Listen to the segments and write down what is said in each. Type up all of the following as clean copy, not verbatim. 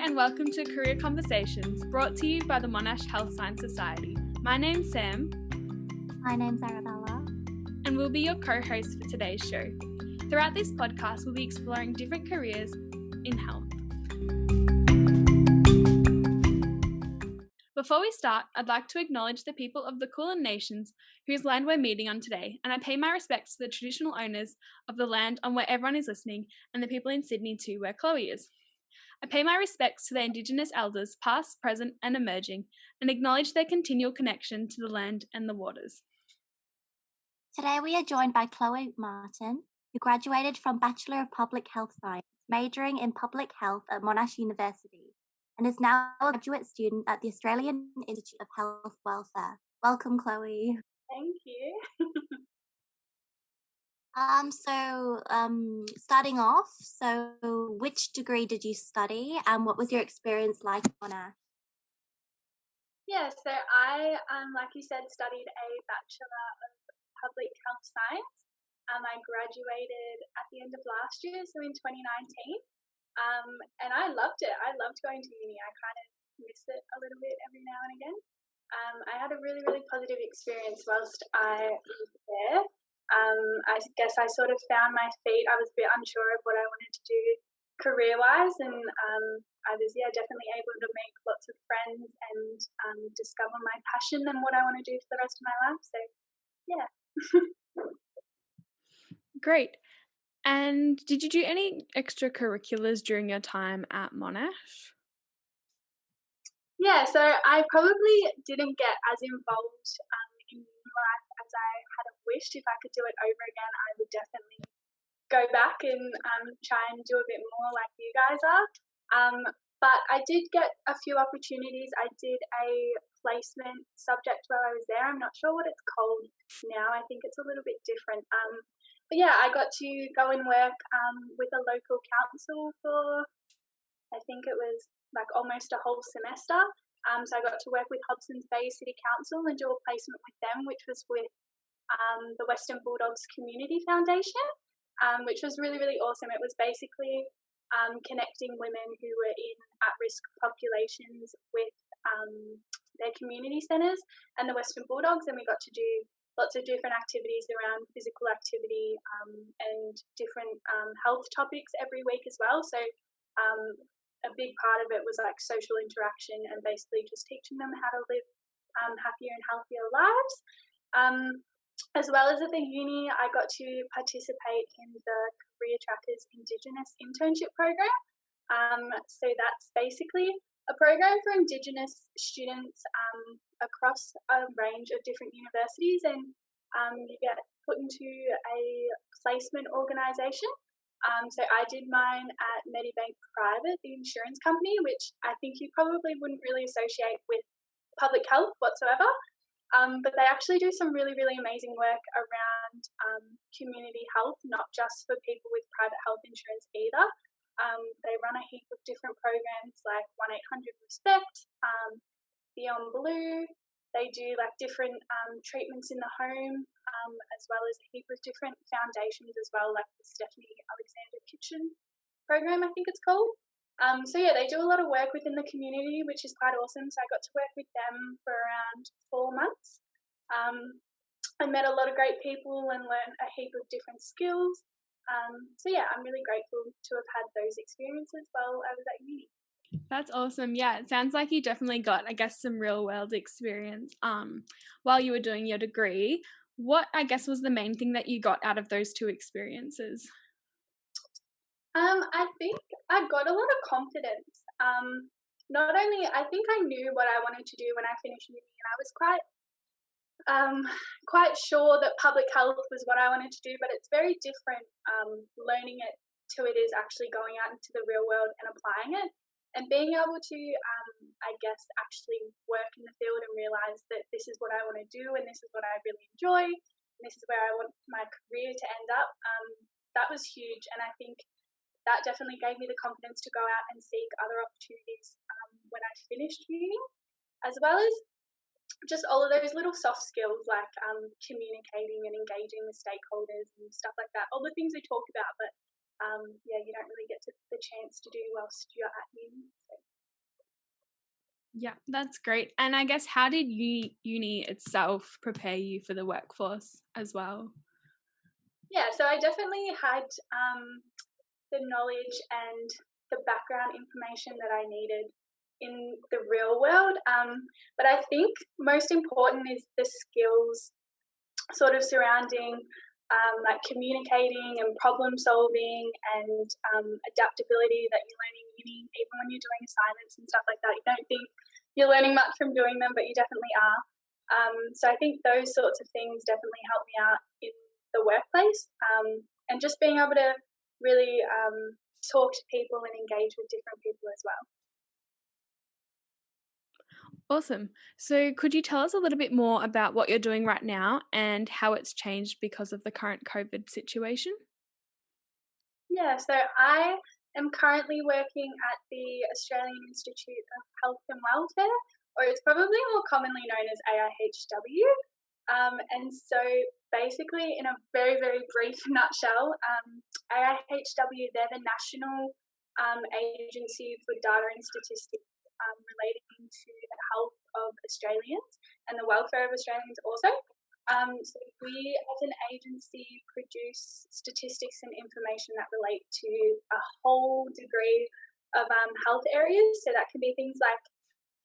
and welcome to Career Conversations, brought to you by the Monash Health Science Society. My name's Sam. My name's Arabella. And we'll be your co-hosts for today's show. Throughout this podcast, we'll be exploring different careers in health. Before we start, I'd like to acknowledge the people of the Kulin Nations whose land we're meeting on today, and I pay my respects to the traditional owners of the land on where everyone is listening and the people in Sydney too, where Chloe is. I pay my respects to the Indigenous elders, past, present and emerging, and acknowledge their continual connection to the land and the waters. Today we are joined by Chloe Martin, who graduated from Bachelor of Public Health Science, majoring in Public Health at Monash University, and is now a graduate student at the Australian Institute of Health Welfare. Welcome, Chloe. Thank you. Starting off, which degree did you study and what was your experience like at Monash? Yeah, so I, like you said, studied a Bachelor of Public Health Science. I graduated at the end of last year, so in 2019, and I loved it. I loved going to uni. I kind of miss it a little bit every now and again. I had a really, really positive experience whilst I was there. I guess I sort of found my feet. I was a bit unsure of what I wanted to do career-wise, and I was definitely able to make lots of friends and discover my passion and what I want to do for the rest of my life. So, yeah. Great. And did you do any extracurriculars during your time at Monash? Yeah, so I probably didn't get as involved in uni life as I had wished. If I could do it over again, I would definitely go back and try and do a bit more like you guys are. But I did get a few opportunities. I did a placement subject while I was there. I'm not sure what it's called now. I think it's a little bit different. But yeah, I got to go and work with a local council for, I think it was like almost a whole semester. So I got to work with Hobsons Bay City Council and do a placement with them, which was with the Western Bulldogs Community Foundation, which was really, really awesome. It was basically connecting women who were in at-risk populations with their community centres and the Western Bulldogs, and we got to do lots of different activities around physical activity and different health topics every week as well. So a big part of it was like social interaction and basically just teaching them how to live happier and healthier lives. As well as at the uni, I got to participate in the Career Trackers Indigenous Internship program. So that's basically a program for Indigenous students across a range of different universities, and you get put into a placement organisation. So I did mine at Medibank Private, the insurance company, which I think you probably wouldn't really associate with public health whatsoever. But they actually do some really, really amazing work around community health, not just for people with private health insurance either. They run a heap of different programs like 1-800-RESPECT, Beyond Blue. They do like different treatments in the home, as well as a heap of different foundations as well, like the Stephanie Alexander Kitchen program, I think it's called. So yeah, they do a lot of work within the community, which is quite awesome. So I got to work with them for around 4 months. I met a lot of great people and learned a heap of different skills. So yeah, I'm really grateful to have had those experiences while I was at uni. That's awesome. Yeah, it sounds like you definitely got, I guess, some real world experience while you were doing your degree. What, I guess, was the main thing that you got out of those two experiences? I think I got a lot of confidence. Not only, I think I knew what I wanted to do when I finished uni, and I was quite sure that public health was what I wanted to do, but it's very different learning it to it is actually going out into the real world and applying it. And being able to, I guess, actually work in the field and realise that this is what I want to do and this is what I really enjoy and this is where I want my career to end up, that was huge. And I think that definitely gave me the confidence to go out and seek other opportunities when I finished uni, as well as just all of those little soft skills like communicating and engaging with stakeholders and stuff like that. All the things we talk about, but you don't really get the chance to do whilst you're at uni. So Yeah, that's great. And I guess how did uni itself prepare you for the workforce as well? Yeah, so I definitely had the knowledge and the background information that I needed in the real world. But I think most important is the skills sort of surrounding like communicating and problem solving and adaptability that you learn in uni, even when you're doing assignments and stuff like that. You don't think you're learning much from doing them, but you definitely are. So I think those sorts of things definitely help me out in the workplace, and just being able to really talk to people and engage with different people as well. Awesome. So could you tell us a little bit more about what you're doing right now and how it's changed because of the current COVID situation? Yeah, so I am currently working at the Australian Institute of Health and Welfare, or it's probably more commonly known as AIHW. And so basically, in a very, very brief nutshell, AIHW, they're the national agency for data and statistics relating to the health of Australians and the welfare of Australians also. So we as an agency produce statistics and information that relate to a whole degree of health areas. So that can be things like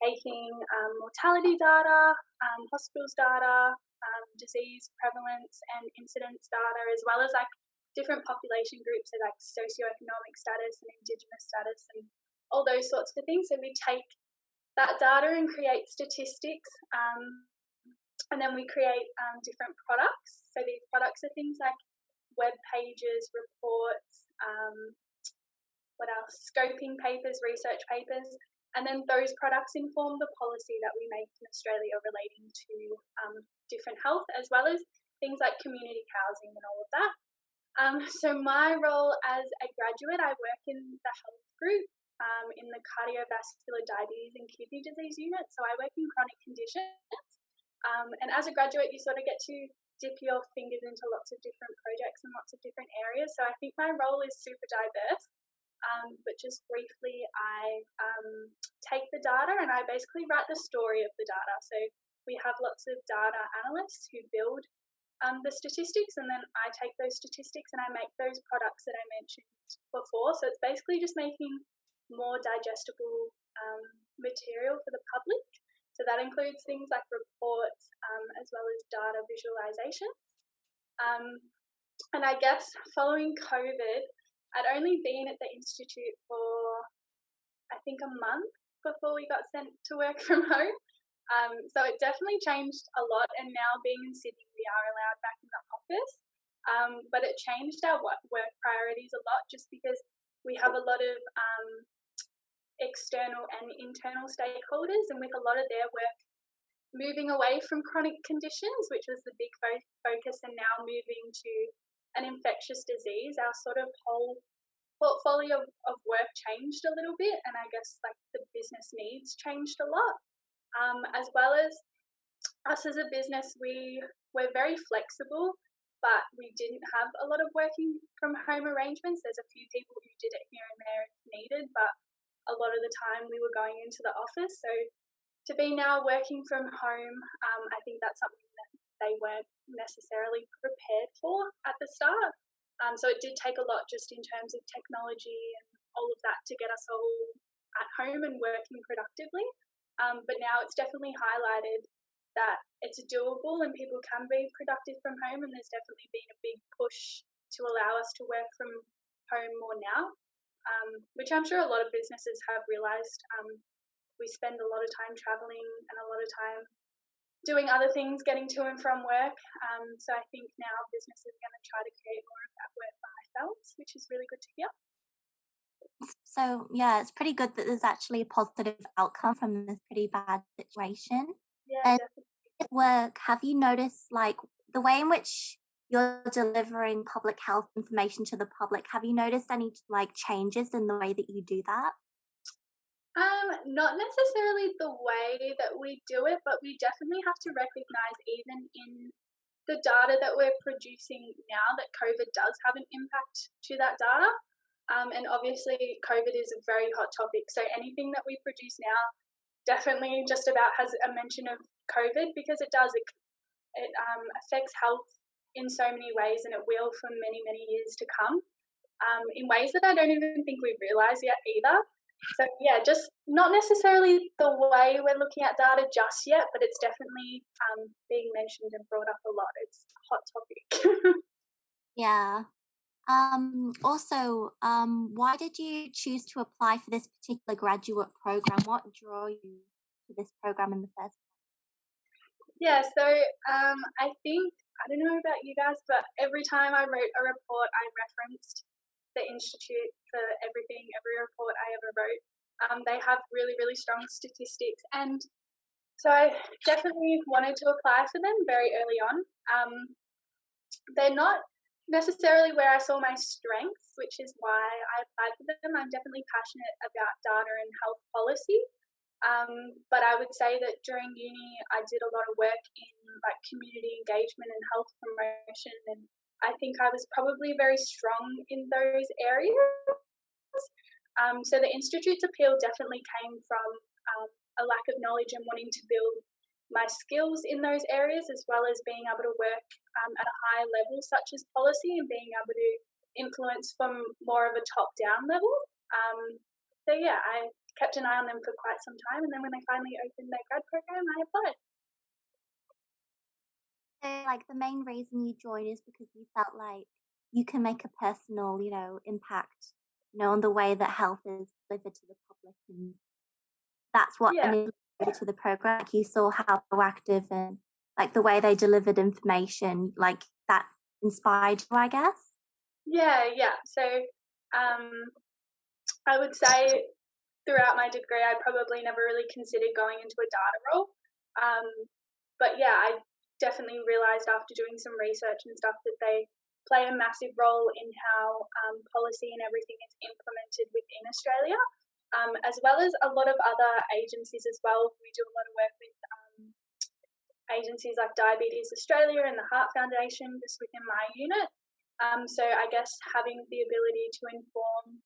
taking mortality data, hospitals data, disease prevalence and incidence data, as well as like different population groups, so like socioeconomic status and Indigenous status and all those sorts of things. So we take that data and create statistics, and then we create different products. So these products are things like web pages, reports, what else? Scoping papers, research papers, and then those products inform the policy that we make in Australia relating to different health, as well as things like community housing and all of that. So my role as a graduate, I work in the health group in the cardiovascular, diabetes and kidney disease unit. So I work in chronic conditions. And as a graduate, you sort of get to dip your fingers into lots of different projects and lots of different areas. So I think my role is super diverse. But just briefly, I take the data and I basically write the story of the data. So we have lots of data analysts who build the statistics, and then I take those statistics and I make those products that I mentioned before. So it's basically just making more digestible material for the public. So that includes things like reports, as well as data visualizations. And I guess following COVID, I'd only been at the Institute for, I think, a month before we got sent to work from home. So it definitely changed a lot. And now being in Sydney, we are allowed back in the office. But it changed our work priorities a lot, just because we have a lot of external and internal stakeholders, and with a lot of their work moving away from chronic conditions, which was the big focus, and now moving to an infectious disease, our sort of whole portfolio of work changed a little bit, and I guess like the business needs changed a lot. As well as us as a business, we're very flexible, but we didn't have a lot of working from home arrangements. There's a few people who did it here and there if needed, but a lot of the time we were going into the office. So to be now working from home, I think that's something that they weren't necessarily prepared for at the start. So it did take a lot just in terms of technology and all of that to get us all at home and working productively. But now it's definitely highlighted that it's doable and people can be productive from home, and there's definitely been a big push to allow us to work from home more now, which I'm sure a lot of businesses have realised. We spend a lot of time travelling and a lot of time doing other things, getting to and from work. So I think now businesses are going to try to create more of that work-life balance, which is really good to hear. So yeah, it's pretty good that there's actually a positive outcome from this pretty bad situation. Yeah, And definitely. at work, have you noticed like the way in which you're delivering public health information to the public? Have you noticed any like changes in the way that you do that? Not necessarily the way that we do it, but we definitely have to recognise, even in the data that we're producing now, that COVID does have an impact to that data. And obviously COVID is a very hot topic. So anything that we produce now definitely just about has a mention of COVID, because it does, it affects health in so many ways, and it will for many, many years to come, in ways that I don't even think we realise yet either. So yeah, just not necessarily the way we're looking at data just yet, but it's definitely being mentioned and brought up a lot. It's a hot topic. Yeah. Also, why did you choose to apply for this particular graduate program? What drew you to this program in the first place? Yeah, so I think, I don't know about you guys, but every time I wrote a report, I referenced the Institute for everything, every report I ever wrote. They have really, really strong statistics, and so I definitely wanted to apply for them very early on. They're not necessarily where I saw my strengths, which is why I applied for them. I'm definitely passionate about data and health policy. But I would say that during uni, I did a lot of work in like community engagement and health promotion, and I think I was probably very strong in those areas. So the Institute's appeal definitely came from a lack of knowledge and wanting to build my skills in those areas, as well as being able to work at a higher level, such as policy, and being able to influence from more of a top-down level. So yeah, I kept an eye on them for quite some time, and then when they finally opened their grad program, I applied. So, like, the main reason you joined is because you felt like you can make a personal, impact, on the way that health is delivered to the public, and that's what Yeah, enabled you to the program. Like, you saw how proactive and like the way they delivered information, like that inspired you, I guess. yeah. So I would say throughout my degree, I probably never really considered going into a data role. Um, but yeah, I definitely realised after doing some research and stuff that they play a massive role in how policy and everything is implemented within Australia, as well as a lot of other agencies as well. We do a lot of work with agencies like Diabetes Australia and the Heart Foundation just within my unit. So I guess having the ability to inform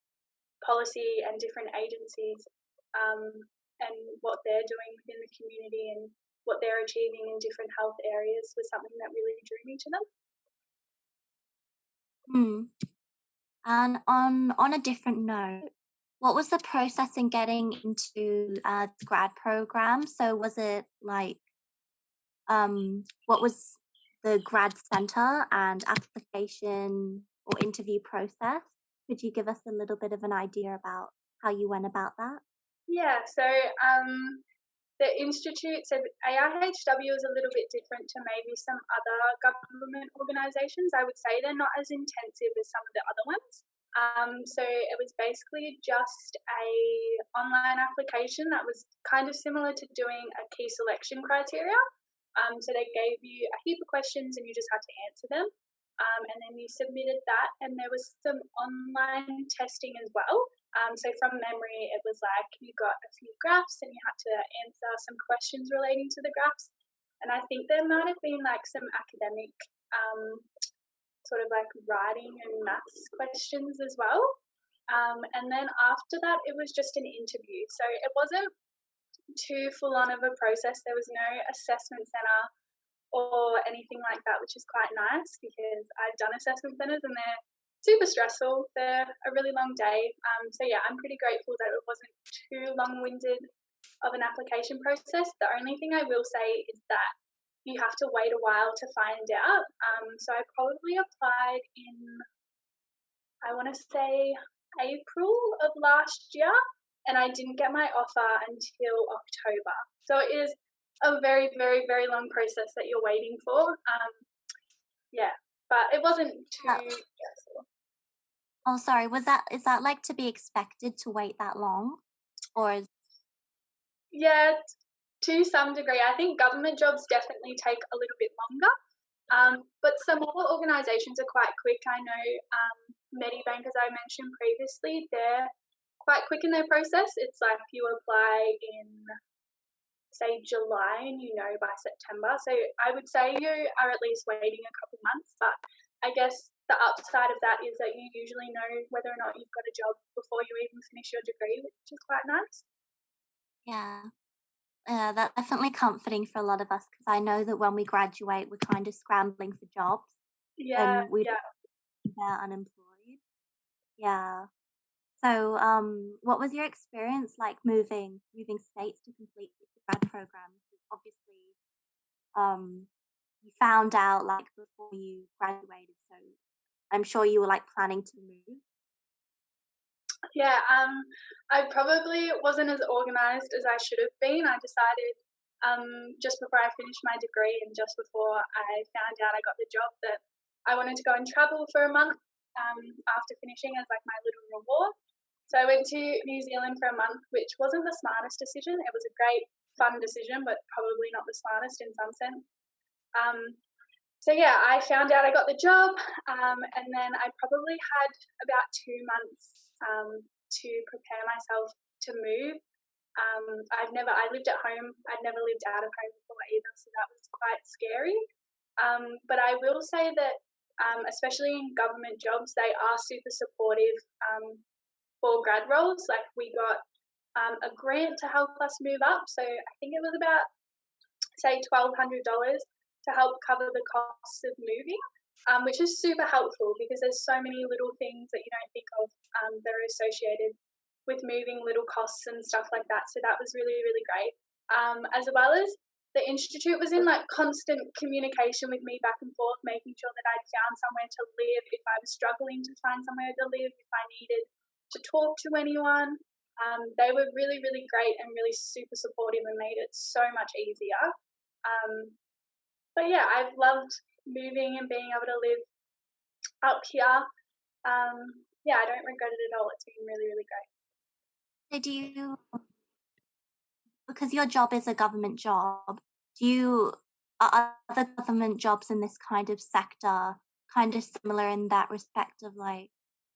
policy and different agencies, and what they're doing within the community and what they're achieving in different health areas was something that really drew me to them. Hmm. And on a different note, what was the process in getting into the grad program? So was it like what was the grad center and application or interview process? Could you give us a little bit of an idea about how you went about that? Yeah, so the institute, so AIHW is a little bit different to maybe some other government organisations. I would say they're not as intensive as some of the other ones. So it was basically just a online application that was kind of similar to doing a key selection criteria. So they gave you a heap of questions and you just had to answer them. And then you submitted that, and there was some online testing as well. So from memory, it was like you got a few graphs and you had to answer some questions relating to the graphs. And I think there might have been like some academic sort of like writing and maths questions as well. And then after that, it was just an interview. So it wasn't too full on of a process. There was no assessment centre or anything like that, which is quite nice because I've done assessment centres and they're super stressful. They're a really long day. So yeah, I'm pretty grateful that it wasn't too long-winded of an application process. The only thing I will say is that you have to wait a while to find out. So I probably applied in, I want to say, April of last year, and I didn't get my offer until October. So it is a very, very, very long process that you're waiting for. Yeah, but it wasn't too stressful. Oh, sorry. Is that like to be expected to wait that long, or Yeah, to some degree. I think government jobs definitely take a little bit longer, but some other organisations are quite quick. I know Medibank, as I mentioned previously, they're quite quick in their process. It's like you apply in, say, July and you know by September. So I would say you are at least waiting a couple months, but I guess the upside of that is that you usually know whether or not you've got a job before you even finish your degree, which is quite nice. yeah? Yeah, that's definitely comforting for a lot of us because I know that when we graduate, we're kind of scrambling for jobs Yeah, and yeah. they're unemployed. Yeah. So, what was your experience like moving states to complete the grad program? 'Cause obviously, you found out like before you graduated, so I'm sure you were like planning to move. Yeah, I probably wasn't as organised as I should have been. I decided just before I finished my degree and just before I found out I got the job that I wanted to go and travel for a month after finishing as like my little reward. So I went to New Zealand for a month, which wasn't the smartest decision. It was a great, fun decision, but probably not the smartest in some sense. Um, so yeah, I found out I got the job, and then I probably had about 2 months to prepare myself to move. I lived at home. I'd never lived out of home before either, so that was quite scary. But I will say that, especially in government jobs, they are super supportive for grad roles. Like we got a grant to help us move up. So I think it was about say $1,200 to help cover the costs of moving, which is super helpful because there's so many little things that you don't think of that are associated with moving, little costs and stuff like that. So that was really, really great. As well as the institute was in like constant communication with me back and forth, making sure that I'd found somewhere to live if I was struggling to find somewhere to live, if I needed to talk to anyone. They were really, really great and really super supportive and made it so much easier. But yeah, I've loved moving and being able to live up here. Yeah, I don't regret it at all. It's been really, really great. So do you, because your job is a government job, do you, are other government jobs in this kind of sector kind of similar in that respect of like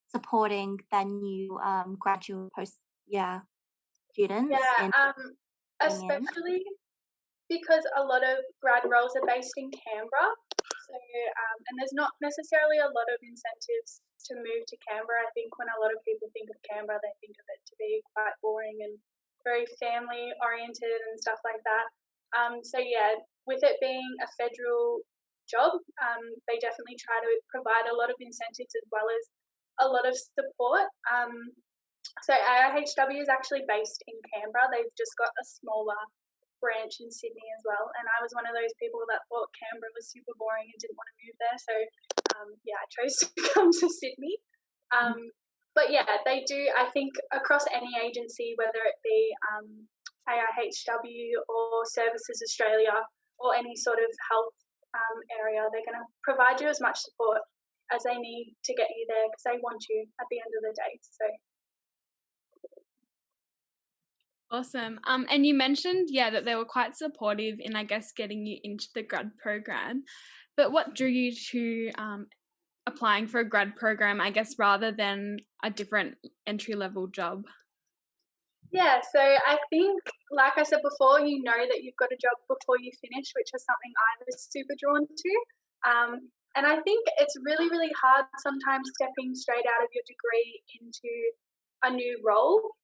supporting their new graduate students Yeah, in getting in? especially because a lot of grad roles are based in Canberra. So, and there's not necessarily a lot of incentives to move to Canberra. I think when a lot of people think of Canberra, they think of it to be quite boring and very family oriented and stuff like that. So yeah, with it being a federal job, they definitely try to provide a lot of incentives as well as a lot of support. So AIHW is actually based in Canberra. They've just got a smaller branch in Sydney as well. And I was one of those people that thought Canberra was super boring and didn't want to move there. So yeah, I chose to come to Sydney. But yeah, they do, I think, across any agency, whether it be AIHW or Services Australia or any sort of health area, they're going to provide you as much support as they need to get you there because they want you at the end of the day. So Awesome. And you mentioned, that they were quite supportive in, I guess, getting you into the grad program. But what drew you to applying for a grad program, I guess, rather than a different entry-level job? yeah, so I think, like I said before, you know that you've got a job before you finish, which is something I was super drawn to. And I think it's really, really hard sometimes stepping straight out of your degree into a new role.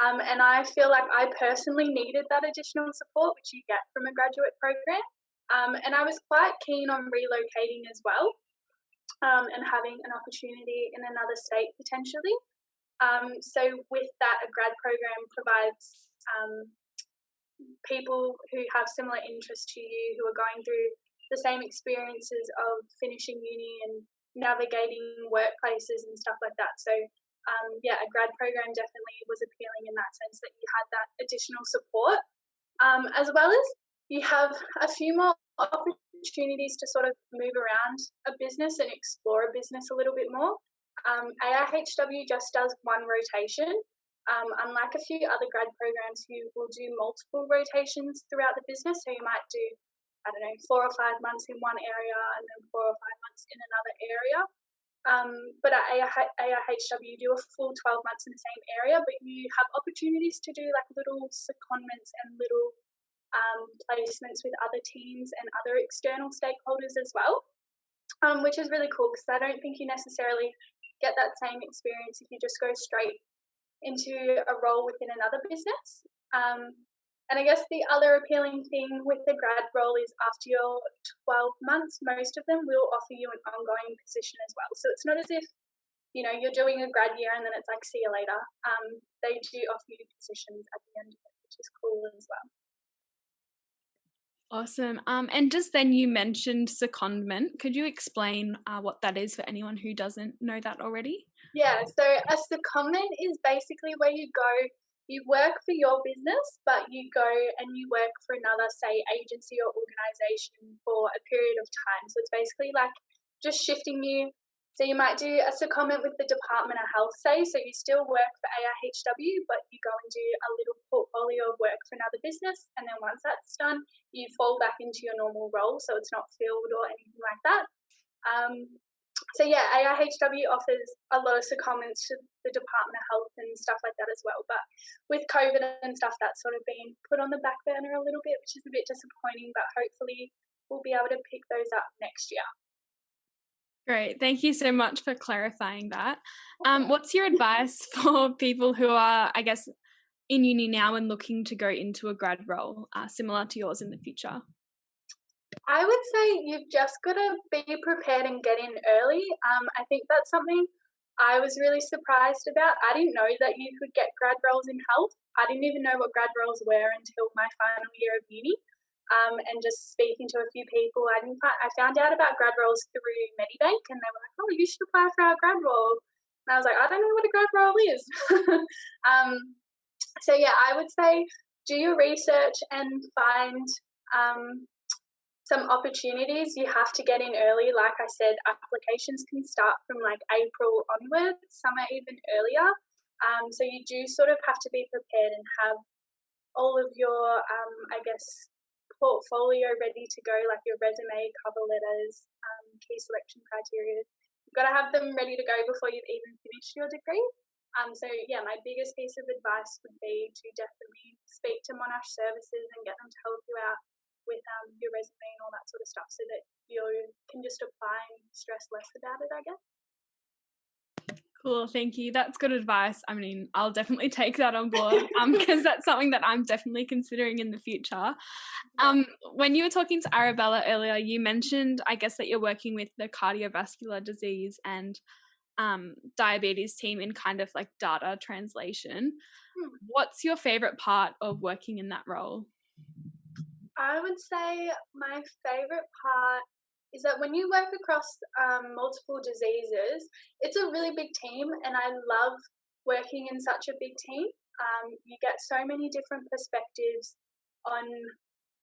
And I feel like I personally needed that additional support, which you get from a graduate program. And I was quite keen on relocating as well, and having an opportunity in another state potentially. So with that, a grad program provides people who have similar interests to you, who are going through the same experiences of finishing uni and navigating workplaces and stuff like that. So yeah, a grad program definitely was appealing in that sense that you had that additional support, as well as you have a few more opportunities to sort of move around a business and explore a business a little bit more. AIHW just does one rotation, unlike a few other grad programs who will do multiple rotations throughout the business. So you might do, 4 or 5 months in one area and then 4 or 5 months in another area. But at AIHW, you do a full 12 months in the same area, but you have opportunities to do like little secondments and little placements with other teams and other external stakeholders as well, which is really cool because I don't think you necessarily get that same experience if you just go straight into a role within another business. And I guess the other appealing thing with the grad role is after your 12 months, most of them will offer you an ongoing position as well. So it's not as if, you're doing a grad year and then it's like, see you later. They do offer you positions at the end of it, which is cool as well. Awesome. And just then you mentioned secondment. Could you explain what that is for anyone who doesn't know that already? Yeah, so a secondment is basically where you go, you work for your business, but you go and you work for another, say, agency or organisation for a period of time. So it's basically like just shifting you. So you might do a secondment with the Department of Health, say, so you still work for AIHW, but you go and do a little portfolio of work for another business, and then once that's done, you fall back into your normal role, so it's not filled or anything like that. So yeah, AIHW offers a lot of secondments to the Department of Health and stuff like that as well, but with COVID and stuff, that's sort of been put on the back burner a little bit, which is a bit disappointing, but hopefully we'll be able to pick those up next year. Great. Thank you so much for clarifying that. What's your advice for people who are, I guess, in uni now and looking to go into a grad role similar to yours in the future? I would say you've just got to be prepared and get in early. I think that's something I was really surprised about. I didn't know that you could get grad roles in health. I didn't even know what grad roles were until my final year of uni. And just speaking to a few people, I found out about grad roles through Medibank, and they were like, "Oh, you should apply for our grad role." And I was like, "I don't know what a grad role is." So yeah, I would say do your research and find some opportunities. You have to get in early. Like I said, applications can start from like April onwards. Some are even earlier. So you do sort of have to be prepared and have all of your, portfolio ready to go, like your resume, cover letters, key selection criteria. You've got to have them ready to go before you've even finished your degree. So yeah, my biggest piece of advice would be to definitely speak to Monash Services and get them to help you out with your resume and all that sort of stuff, so that you can just apply and stress less about it, I guess. Cool, thank you. That's good advice. I mean, I'll definitely take that on board because that's something that I'm definitely considering in the future. When you were talking to Arabella earlier, you mentioned, I guess, that you're working with the cardiovascular disease and diabetes team in kind of like data translation. What's your favourite part of working in that role? I would say my favourite part is that when you work across multiple diseases, it's a really big team, and I love working in such a big team. You get so many different perspectives on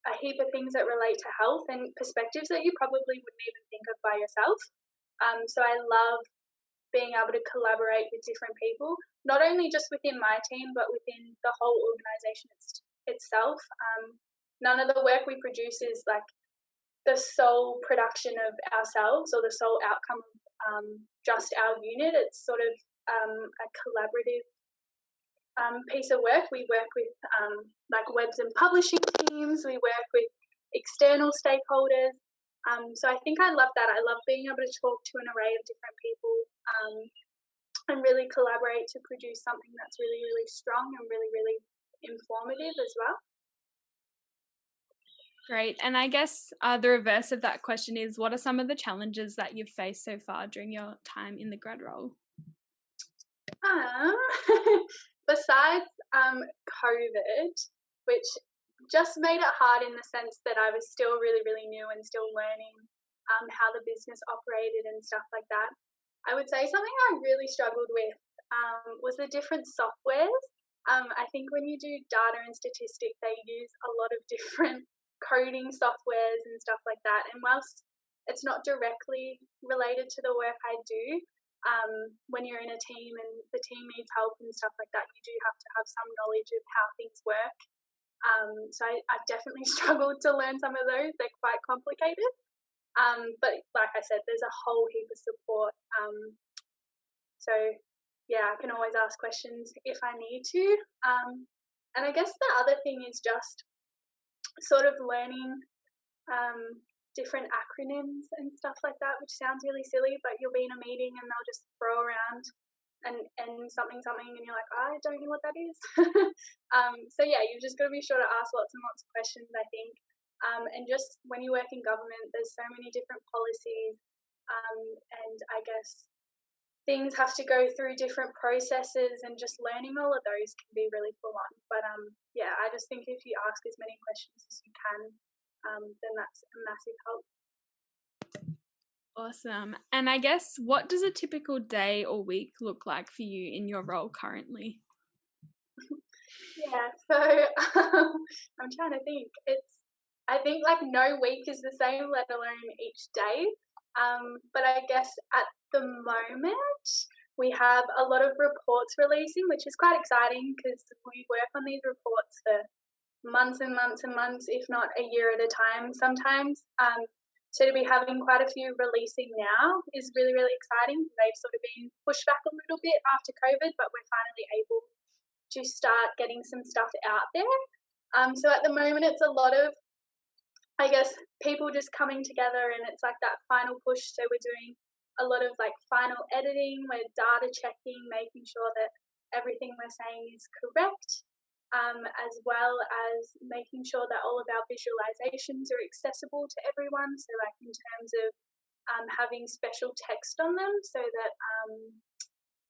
a heap of things that relate to health, and perspectives that you probably wouldn't even think of by yourself. So I love being able to collaborate with different people, not only just within my team, but within the whole organisation itself. None of the work we produce is like the sole production of ourselves or the sole outcome of just our unit. It's sort of a collaborative piece of work. We work with like webs and publishing teams. We work with external stakeholders. So I think I love that. I love being able to talk to an array of different people and really collaborate to produce something that's really, really strong and really, really informative as well. Great. And I guess the reverse of that question is, what are some of the challenges that you've faced so far during your time in the grad role? Besides COVID, which just made it hard in the sense that I was still really, really new and still learning how the business operated and stuff like that, I would say something I really struggled with was the different softwares. I think when you do data and statistics, they use a lot of different coding softwares and stuff like that, and whilst it's not directly related to the work I do, when you're in a team and the team needs help and stuff like that, you do have to have some knowledge of how things work. So I've definitely struggled to learn some of those. They're quite complicated, but like I said, there's a whole heap of support, so yeah, I can always ask questions if I need to, and I guess the other thing is just sort of learning different acronyms and stuff like that, which sounds really silly, but you'll be in a meeting and they'll just throw around and something, and you're like, I don't know what that is. So yeah, you've just got to be sure to ask lots and lots of questions, I think. And just when you work in government, there's so many different policies, and I guess things have to go through different processes, and just learning all of those can be really full on. But yeah, I just think if you ask as many questions as you can, then that's a massive help. Awesome. And I guess, what does a typical day or week look like for you in your role currently? Yeah, so I'm trying to think. I think like no week is the same, let alone each day. But I guess at the moment we have a lot of reports releasing, which is quite exciting because we work on these reports for months and months and months, if not a year at a time sometimes. So to be having quite a few releasing now is really, really exciting. They've sort of been pushed back a little bit after COVID, but we're finally able to start getting some stuff out there. So at the moment, it's a lot of, I guess, people just coming together, and it's like that final push. So we're doing a lot of like final editing, we're data checking, making sure that everything we're saying is correct, as well as making sure that all of our visualizations are accessible to everyone. So like in terms of having special text on them so that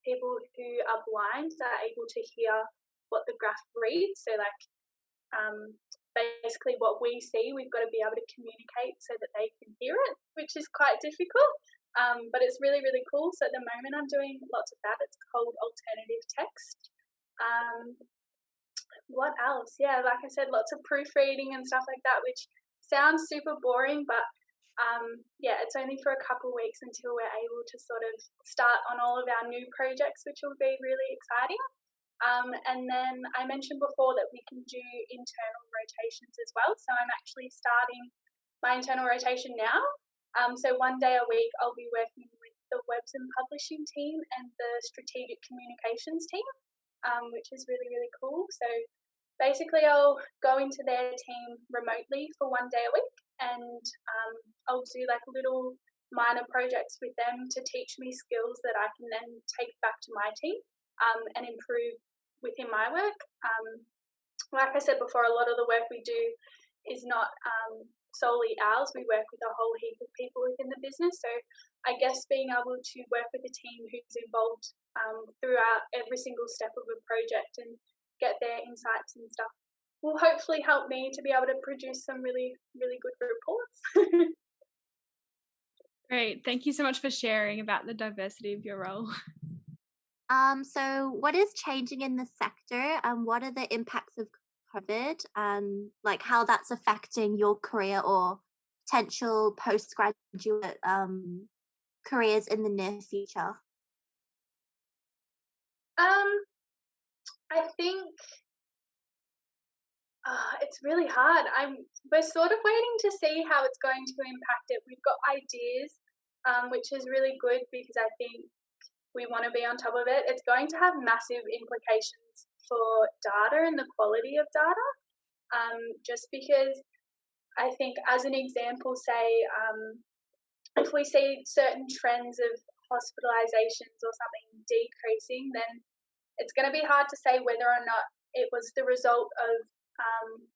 people who are blind are able to hear what the graph reads. So like basically what we see, we've got to be able to communicate so that they can hear it, which is quite difficult. But it's really, really cool. So at the moment I'm doing lots of that. It's called alternative text. What else? Yeah, like I said, lots of proofreading and stuff like that, which sounds super boring, but yeah, it's only for a couple of weeks until we're able to sort of start on all of our new projects, which will be really exciting. And then I mentioned before that we can do internal rotations as well. So I'm actually starting my internal rotation now. So one day a week I'll be working with the Webs and Publishing team and the Strategic Communications team, which is really, really cool. So basically I'll go into their team remotely for one day a week, and I'll do like little minor projects with them to teach me skills that I can then take back to my team and improve within my work. Like I said before, a lot of the work we do is not solely ours. We work with a whole heap of people within the business. So I guess being able to work with a team who's involved throughout every single step of a project and get their insights and stuff will hopefully help me to be able to produce some really, really good reports. Great. Thank you so much for sharing about the diversity of your role. So what is changing in the sector, and what are the impacts of COVID, and like how that's affecting your career or potential postgraduate careers in the near future? I think it's really hard. We're sort of waiting to see how it's going to impact it. We've got ideas, which is really good because I think we want to be on top of it. It's going to have massive implications for data and the quality of data, just because I think, as an example, say if we see certain trends of hospitalizations or something decreasing, then it's going to be hard to say whether or not it was the result of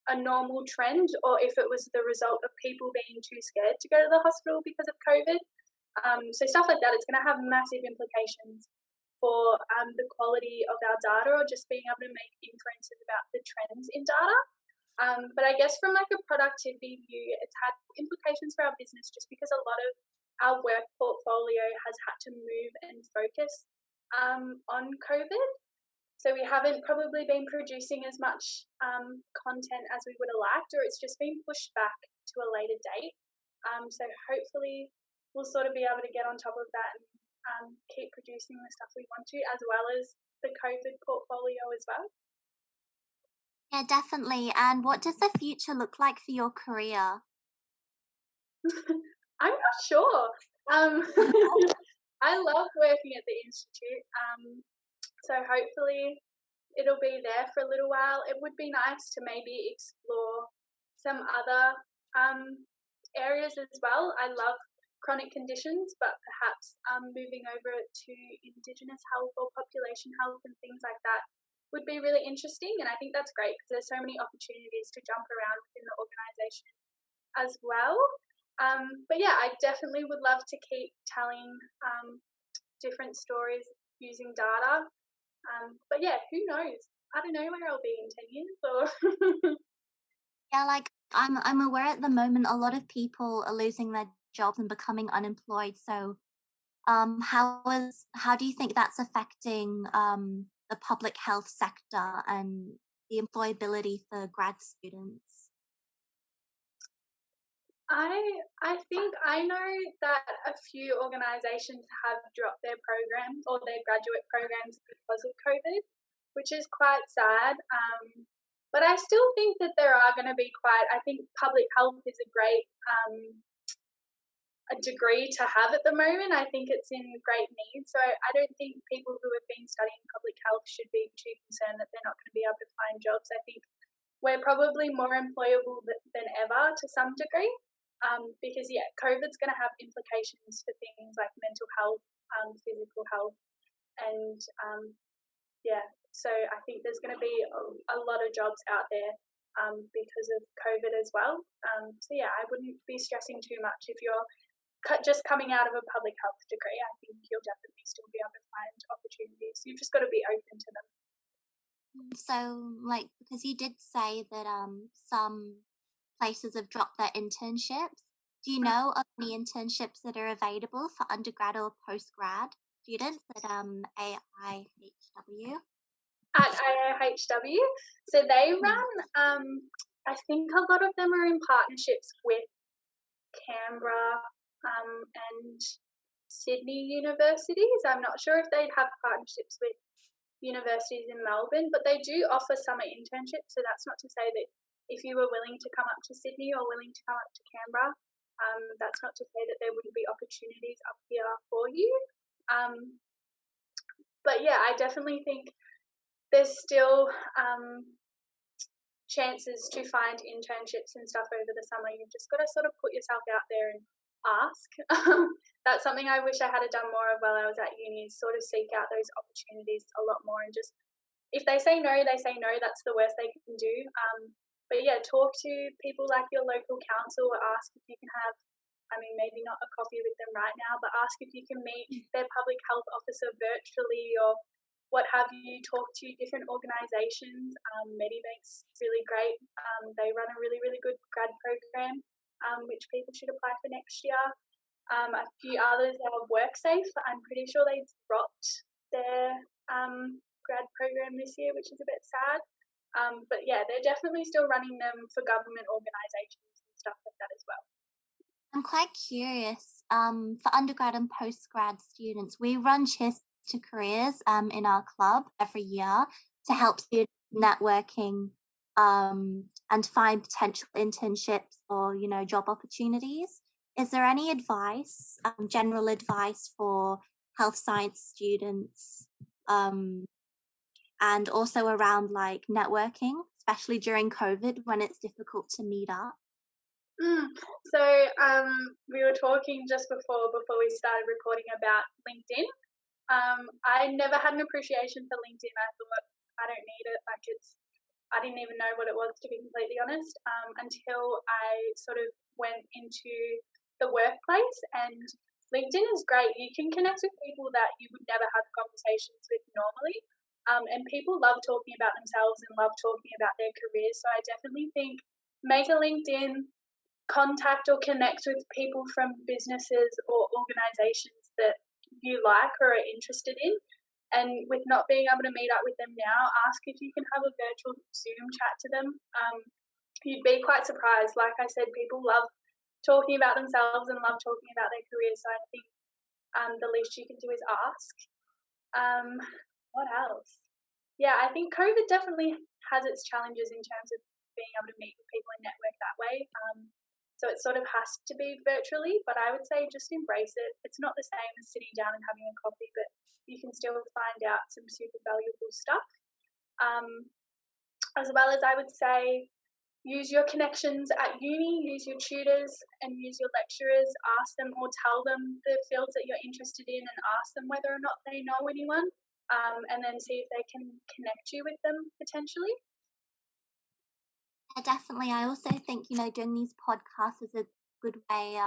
a normal trend or if it was the result of people being too scared to go to the hospital because of COVID. So stuff like that, it's going to have massive implications for the quality of our data, or just being able to make inferences about the trends in data. But I guess from like a productivity view, it's had implications for our business just because a lot of our work portfolio has had to move and focus on COVID. So we haven't probably been producing as much content as we would have liked, or it's just been pushed back to a later date. So hopefully we'll sort of be able to get on top of that and keep producing the stuff we want to, as well as the COVID portfolio as well. Yeah, definitely. And what does the future look like for your career? I'm not sure. I love working at the Institute. So hopefully it'll be there for a little while. It would be nice to maybe explore some other areas as well. I love chronic conditions, but perhaps moving over to Indigenous health or population health and things like that would be really interesting. And I think that's great because there's so many opportunities to jump around within the organisation as well. But yeah, I definitely would love to keep telling different stories using data. But yeah, who knows? I don't know where I'll be in 10 years or Yeah, like I'm aware at the moment a lot of people are losing their jobs and becoming unemployed. So how do you think that's affecting the public health sector and the employability for grad students? I think I know that a few organisations have dropped their programs or their graduate programs because of COVID, which is quite sad. But I still think that there are going to be I think public health is a great a degree to have at the moment. I think it's in great need. So I don't think people who have been studying public health should be too concerned that they're not going to be able to find jobs. I think we're probably more employable than ever to some degree. Because yeah, COVID's going to have implications for things like mental health, physical health, and yeah. So I think there's going to be a lot of jobs out there because of COVID as well. So yeah, I wouldn't be stressing too much if you're just coming out of a public health degree. I think you'll definitely still be able to find opportunities. You've just got to be open to them. So, like, because you did say that some places have dropped their internships. Do you know of any internships that are available for undergrad or postgrad students at AIHW? At AIHW, so they run. I think a lot of them are in partnerships with Canberra and Sydney universities. I'm not sure if they have partnerships with universities in Melbourne, but they do offer summer internships. So that's not to say that if you were willing to come up to Sydney or willing to come up to Canberra, that's not to say that there wouldn't be opportunities up here for you. But yeah, I definitely think there's still chances to find internships and stuff over the summer. You've just got to sort of put yourself out there and ask. That's something I wish I had done more of while I was at uni, is sort of seek out those opportunities a lot more and just, if they say no, they say no. That's the worst they can do. But yeah, talk to people like your local council, or ask if you can have, I mean, maybe not a coffee with them right now, but ask if you can meet their public health officer virtually or what have you. Talk to different organisations. Medibank's really great. They run a really, really good grad program, which people should apply for next year. A few others are WorkSafe. I'm pretty sure they dropped their grad program this year, which is a bit sad. But yeah, they're definitely still running them for government organisations and stuff like that as well. I'm quite curious. For undergrad and postgrad students, we run Cheers to Careers in our club every year to help students networking and find potential internships or job opportunities. Is there any advice, general advice for health science students, and also around like networking, especially during COVID when it's difficult to meet up? So we were talking just before we started recording about LinkedIn. I never had an appreciation for LinkedIn. I thought, I don't need it. I didn't even know what it was, to be completely honest, until I sort of went into the workplace. And LinkedIn is great. You can connect with people that you would never have conversations with normally. And people love talking about themselves and love talking about their careers. So I definitely think make a LinkedIn, contact or connect with people from businesses or organisations that you like or are interested in. And with not being able to meet up with them now, ask if you can have a virtual Zoom chat to them. You'd be quite surprised. Like I said, people love talking about themselves and love talking about their careers. So I think the least you can do is ask. What else? Yeah, I think COVID definitely has its challenges in terms of being able to meet with people and network that way. So it sort of has to be virtually, but I would say just embrace it. It's not the same as sitting down and having a coffee, but you can still find out some super valuable stuff. As well as I would say, use your connections at uni, use your tutors and use your lecturers, ask them or tell them the fields that you're interested in and ask them whether or not they know anyone, and then see if they can connect you with them potentially. Yeah, definitely. I also think, doing these podcasts is a good way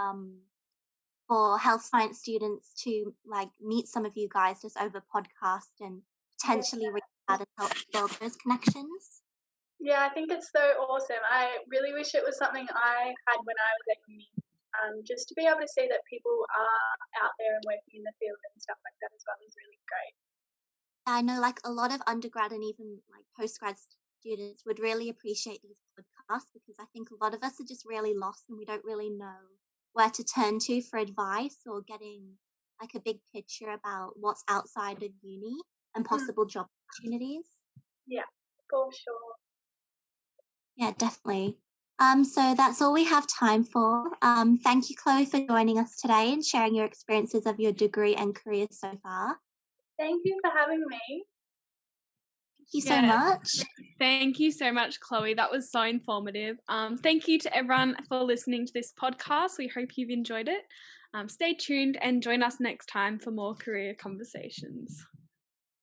for health science students to meet some of you guys just over podcast and potentially reach out and help build those connections. Yeah, I think it's so awesome. I really wish it was something I had when I was at uni. Just to be able to see that people are out there and working in the field and stuff like that as well is really great. I know a lot of undergrad and even postgrad students would really appreciate these podcasts because I think a lot of us are just really lost and we don't really know where to turn to for advice or getting a big picture about what's outside of uni and possible job opportunities. Yeah, for sure. Yeah, definitely. So that's all we have time for. Thank you, Chloe, for joining us today and sharing your experiences of your degree and career so far. Thank you for having me. Thank you so much. Thank you so much, Chloe. That was so informative. Thank you to everyone for listening to this podcast. We hope you've enjoyed it. Stay tuned and join us next time for more career conversations.